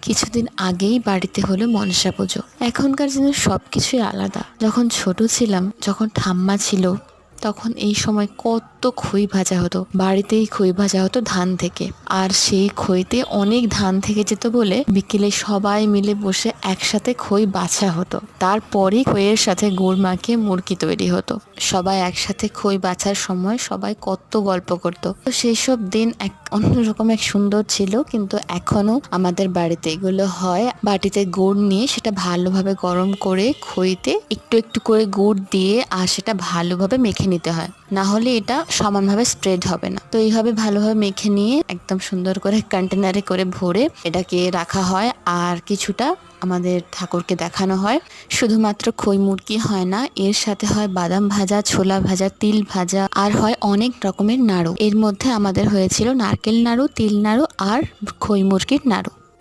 কিছুদিন আগেই বাড়িতে হলো মনসা পুজো। এখনকার যেন সবকিছুই আলাদা। যখন ছোট ছিলাম, যখন ঠাম্মা ছিল, তখন এই সময় কত খই ভাজা হতো। বাড়িতেই খই ভাজা হতো ধান থেকে। আর সেই খইতে অনেক ধান থেকে যেত বলে বিকেলে সবাই মিলে বসে একসাথে খই বাছা হতো। তারপরেই খইয়ের সাথে গুড় মাখিয়ে মুড়কি তৈরি হতো। সবাই একসাথে খই বাছার সময় সবাই কত গল্প করতো। তো সেই সব দিন এক অন্যরকম এক সুন্দর ছিল। কিন্তু এখনো আমাদের বাড়িতে এগুলো হয়। বাটিতে গুড় নিয়ে সেটা ভালোভাবে গরম করে খইতে একটু একটু করে গুড় দিয়ে আর সেটা ভালোভাবে মেখে নিতে হয়, না হলে এটা সমানভাবে স্প্রেড হবে না। তো এইভাবে ভালোভাবে মেখে নিয়ে একদম সুন্দর করে কন্টেনারে করে ভরে এটাকে রাখা হয়। আর কিছুটা আমাদের ঠাকুরকে দেখানো হয়। শুধুমাত্র খই মুড়কি হয় না, এর সাথে হয় বাদাম ভাজা, ছোলা ভাজা, তিল ভাজা, আর হয় অনেক রকমের নাড়ু। এর মধ্যে আমাদের হয়েছিল নারকেল নাড়ু, তিল নাড়ু আর খই মুড়কির নাড়ু।